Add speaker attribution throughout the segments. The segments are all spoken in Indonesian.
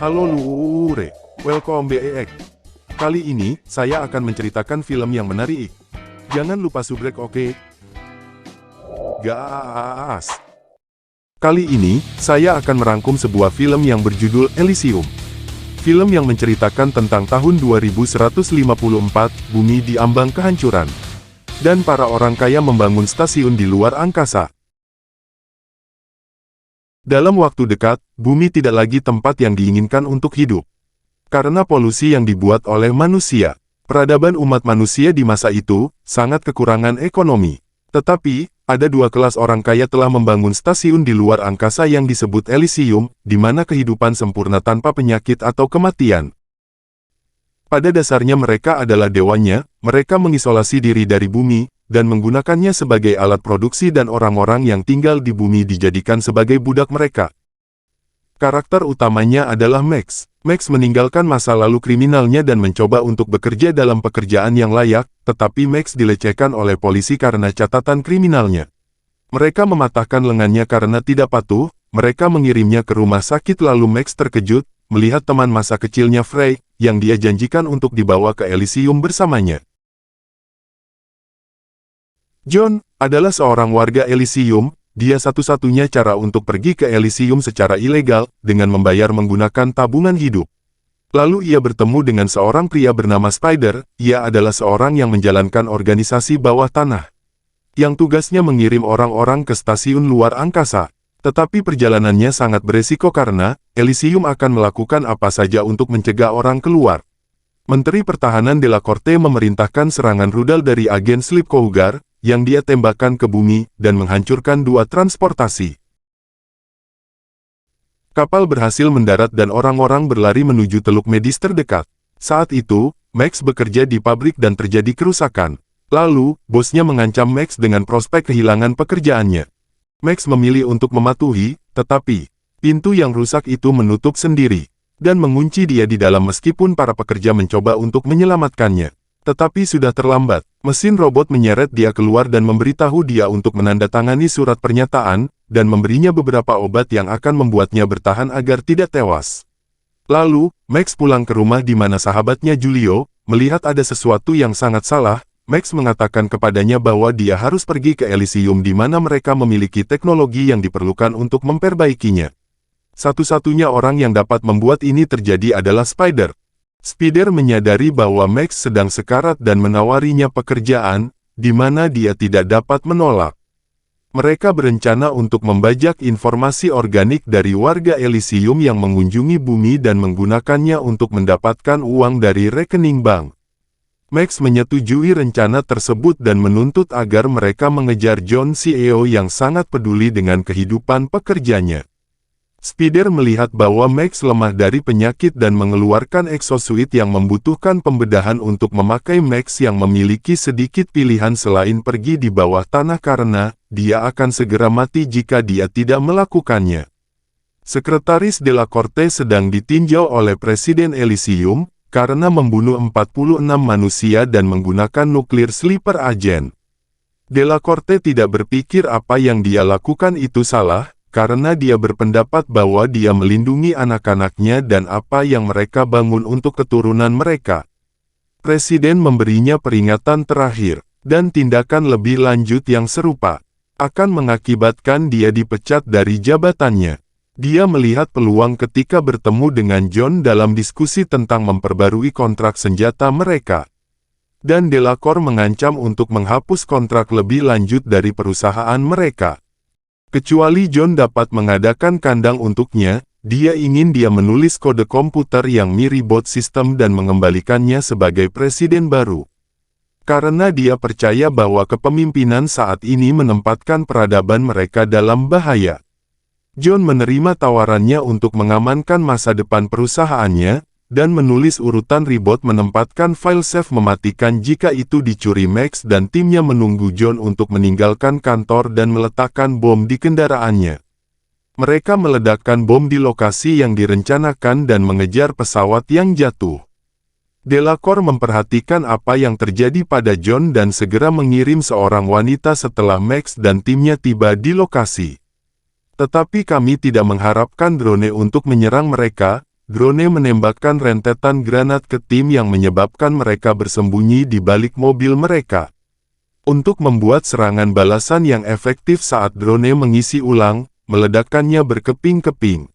Speaker 1: Halo Lure, welcome back. Kali ini, saya akan menceritakan film yang menarik. Jangan lupa subrek, oke? Gas! Kali ini, saya akan merangkum sebuah film yang berjudul Elysium. Film yang menceritakan tentang tahun 2154, bumi diambang kehancuran. Dan para orang kaya membangun stasiun di luar angkasa. Dalam waktu dekat, bumi tidak lagi tempat yang diinginkan untuk hidup. Karena polusi yang dibuat oleh manusia, peradaban umat manusia di masa itu sangat kekurangan ekonomi. Tetapi, ada dua kelas orang kaya telah membangun stasiun di luar angkasa yang disebut Elysium, di mana kehidupan sempurna tanpa penyakit atau kematian. Pada dasarnya mereka adalah dewanya, mereka mengisolasi diri dari bumi, dan menggunakannya sebagai alat produksi dan orang-orang yang tinggal di bumi dijadikan sebagai budak mereka. Karakter utamanya adalah Max. Max meninggalkan masa lalu kriminalnya dan mencoba untuk bekerja dalam pekerjaan yang layak, tetapi Max dilecehkan oleh polisi karena catatan kriminalnya. Mereka mematahkan lengannya karena tidak patuh, mereka mengirimnya ke rumah sakit lalu Max terkejut, melihat teman masa kecilnya Frey, yang dia janjikan untuk dibawa ke Elysium bersamanya. John adalah seorang warga Elysium, dia satu-satunya cara untuk pergi ke Elysium secara ilegal, dengan membayar menggunakan tabungan hidup. Lalu ia bertemu dengan seorang pria bernama Spider, ia adalah seorang yang menjalankan organisasi bawah tanah. Yang tugasnya mengirim orang-orang ke stasiun luar angkasa. Tetapi perjalanannya sangat beresiko karena, Elysium akan melakukan apa saja untuk mencegah orang keluar. Menteri Pertahanan Delacorte memerintahkan serangan rudal dari agen Sleep Cougar, yang dia tembakkan ke bumi, dan menghancurkan dua transportasi. Kapal berhasil mendarat dan orang-orang berlari menuju teluk medis terdekat. Saat itu, Max bekerja di pabrik dan terjadi kerusakan. Lalu, bosnya mengancam Max dengan prospek kehilangan pekerjaannya. Max memilih untuk mematuhi, tetapi, pintu yang rusak itu menutup sendiri, dan mengunci dia di dalam meskipun para pekerja mencoba untuk menyelamatkannya. Tetapi sudah terlambat, mesin robot menyeret dia keluar dan memberitahu dia untuk menandatangani surat pernyataan, dan memberinya beberapa obat yang akan membuatnya bertahan agar tidak tewas. Lalu, Max pulang ke rumah di mana sahabatnya Julio, melihat ada sesuatu yang sangat salah, Max mengatakan kepadanya bahwa dia harus pergi ke Elysium di mana mereka memiliki teknologi yang diperlukan untuk memperbaikinya. Satu-satunya orang yang dapat membuat ini terjadi adalah Spider. Spider menyadari bahwa Max sedang sekarat dan menawarinya pekerjaan, di mana dia tidak dapat menolak. Mereka berencana untuk membajak informasi organik dari warga Elysium yang mengunjungi bumi dan menggunakannya untuk mendapatkan uang dari rekening bank. Max menyetujui rencana tersebut dan menuntut agar mereka mengejar John CEO yang sangat peduli dengan kehidupan pekerjanya. Spider melihat bahwa Max lemah dari penyakit dan mengeluarkan exosuit yang membutuhkan pembedahan untuk memakai Max yang memiliki sedikit pilihan selain pergi di bawah tanah karena, dia akan segera mati jika dia tidak melakukannya. Sekretaris Delacorte sedang ditinjau oleh Presiden Elysium, karena membunuh 46 manusia dan menggunakan nuklir sleeper agent. Delacorte tidak berpikir apa yang dia lakukan itu salah, karena dia berpendapat bahwa dia melindungi anak-anaknya dan apa yang mereka bangun untuk keturunan mereka. Presiden memberinya peringatan terakhir, dan tindakan lebih lanjut yang serupa akan mengakibatkan dia dipecat dari jabatannya. Dia melihat peluang ketika bertemu dengan John dalam diskusi tentang memperbarui kontrak senjata mereka. Dan Delacorte mengancam untuk menghapus kontrak lebih lanjut dari perusahaan mereka. Kecuali John dapat mengadakan kandang untuknya, dia ingin dia menulis kode komputer yang mirip bot sistem dan mengembalikannya sebagai presiden baru. Karena dia percaya bahwa kepemimpinan saat ini menempatkan peradaban mereka dalam bahaya. John menerima tawarannya untuk mengamankan masa depan perusahaannya, dan menulis urutan ribot menempatkan file save mematikan jika itu dicuri. Max dan timnya menunggu John untuk meninggalkan kantor dan meletakkan bom di kendaraannya. Mereka meledakkan bom di lokasi yang direncanakan dan mengejar pesawat yang jatuh. Delacorte memperhatikan apa yang terjadi pada John dan segera mengirim seorang wanita setelah Max dan timnya tiba di lokasi. Tetapi kami tidak mengharapkan drone untuk menyerang mereka, drone menembakkan rentetan granat ke tim yang menyebabkan mereka bersembunyi di balik mobil mereka. Untuk membuat serangan balasan yang efektif saat drone mengisi ulang, meledakkannya berkeping-keping.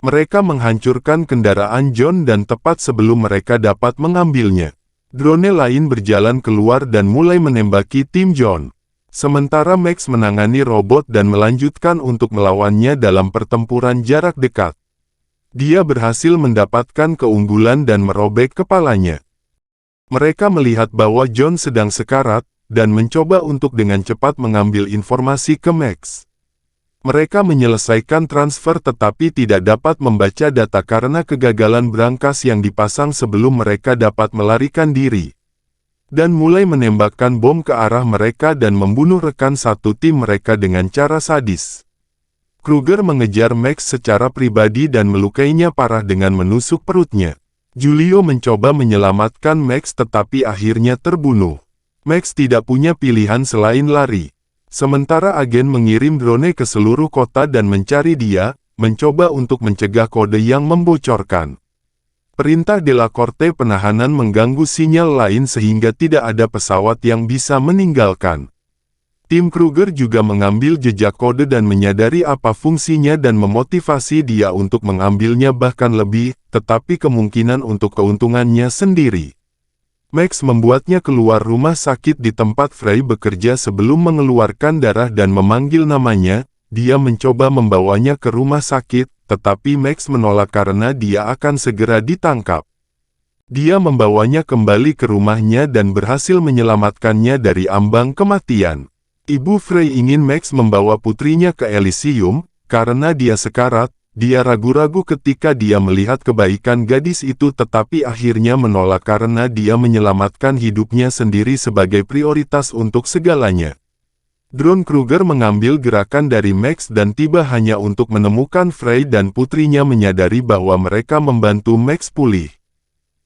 Speaker 1: Mereka menghancurkan kendaraan John dan tepat sebelum mereka dapat mengambilnya, drone lain berjalan keluar dan mulai menembaki tim John. Sementara Max menangani robot dan melanjutkan untuk melawannya dalam pertempuran jarak dekat. Dia berhasil mendapatkan keunggulan dan merobek kepalanya. Mereka melihat bahwa John sedang sekarat, dan mencoba untuk dengan cepat mengambil informasi ke Max. Mereka menyelesaikan transfer tetapi tidak dapat membaca data karena kegagalan brankas yang dipasang sebelum mereka dapat melarikan diri. Dan mulai menembakkan bom ke arah mereka dan membunuh rekan satu tim mereka dengan cara sadis. Kruger mengejar Max secara pribadi dan melukainya parah dengan menusuk perutnya. Julio mencoba menyelamatkan Max tetapi akhirnya terbunuh. Max tidak punya pilihan selain lari. Sementara agen mengirim drone ke seluruh kota dan mencari dia, mencoba untuk mencegah kode yang membocorkan. Perintah Delacorte penahanan mengganggu sinyal lain sehingga tidak ada pesawat yang bisa meninggalkan. Tim Kruger juga mengambil jejak kode dan menyadari apa fungsinya dan memotivasi dia untuk mengambilnya bahkan lebih, tetapi kemungkinan untuk keuntungannya sendiri. Max membuatnya keluar rumah sakit di tempat Frey bekerja sebelum mengeluarkan darah dan memanggil namanya. Dia mencoba membawanya ke rumah sakit, tetapi Max menolak karena dia akan segera ditangkap. Dia membawanya kembali ke rumahnya dan berhasil menyelamatkannya dari ambang kematian. Ibu Frey ingin Max membawa putrinya ke Elysium, karena dia sekarat. Dia ragu-ragu ketika dia melihat kebaikan gadis itu tetapi akhirnya menolak karena dia menyelamatkan hidupnya sendiri sebagai prioritas untuk segalanya. Drone Kruger mengambil gerakan dari Max dan tiba hanya untuk menemukan Frey dan putrinya menyadari bahwa mereka membantu Max pulih.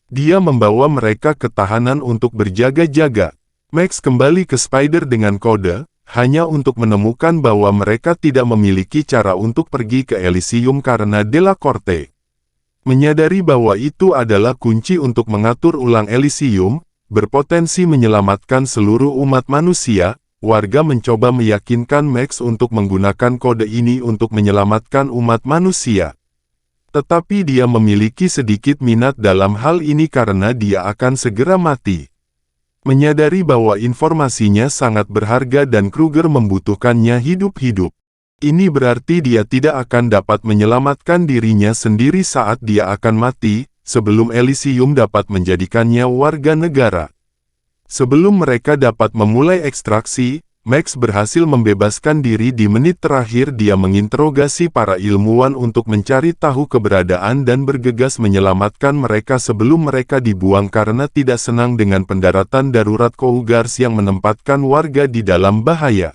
Speaker 1: Dia membawa mereka ke tahanan untuk berjaga-jaga. Max kembali ke Spider dengan kode, hanya untuk menemukan bahwa mereka tidak memiliki cara untuk pergi ke Elysium karena Delacorte. Menyadari bahwa itu adalah kunci untuk mengatur ulang Elysium, berpotensi menyelamatkan seluruh umat manusia. Warga mencoba meyakinkan Max untuk menggunakan kode ini untuk menyelamatkan umat manusia. Tetapi dia memiliki sedikit minat dalam hal ini karena dia akan segera mati. Menyadari bahwa informasinya sangat berharga dan Kruger membutuhkannya hidup-hidup. Ini berarti dia tidak akan dapat menyelamatkan dirinya sendiri saat dia akan mati, sebelum Elysium dapat menjadikannya warga negara. Sebelum mereka dapat memulai ekstraksi, Max berhasil membebaskan diri di menit terakhir. Dia menginterogasi para ilmuwan untuk mencari tahu keberadaan dan bergegas menyelamatkan mereka sebelum mereka dibuang karena tidak senang dengan pendaratan darurat Cougars yang menempatkan warga di dalam bahaya.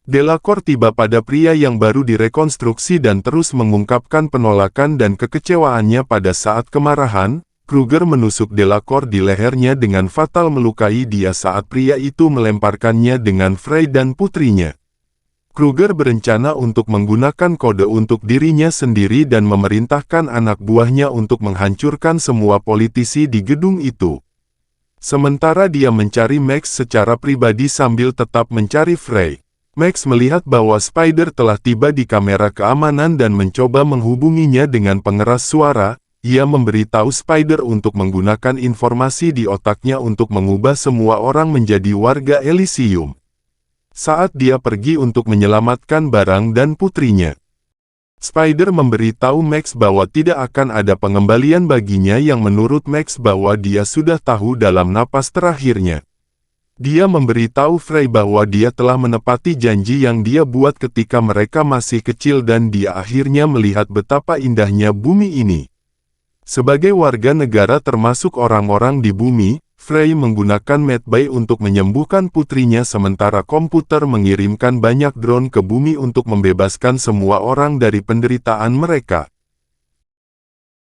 Speaker 1: Delacorte tiba pada pria yang baru direkonstruksi dan terus mengungkapkan penolakan dan kekecewaannya pada saat kemarahan. Kruger menusuk Delacorte di lehernya dengan fatal melukai dia saat pria itu melemparkannya dengan Frey dan putrinya. Kruger berencana untuk menggunakan kode untuk dirinya sendiri dan memerintahkan anak buahnya untuk menghancurkan semua politisi di gedung itu. Sementara dia mencari Max secara pribadi sambil tetap mencari Frey. Max melihat bahwa Spider telah tiba di kamera keamanan dan mencoba menghubunginya dengan pengeras suara. Ia memberitahu Spider untuk menggunakan informasi di otaknya untuk mengubah semua orang menjadi warga Elysium. Saat dia pergi untuk menyelamatkan barang dan putrinya, Spider memberitahu Max bahwa tidak akan ada pengembalian baginya yang menurut Max bahwa dia sudah tahu dalam napas terakhirnya. Dia memberitahu Frey bahwa dia telah menepati janji yang dia buat ketika mereka masih kecil dan dia akhirnya melihat betapa indahnya bumi ini. Sebagai warga negara termasuk orang-orang di bumi, Frey menggunakan Medbay untuk menyembuhkan putrinya sementara komputer mengirimkan banyak drone ke bumi untuk membebaskan semua orang dari penderitaan mereka.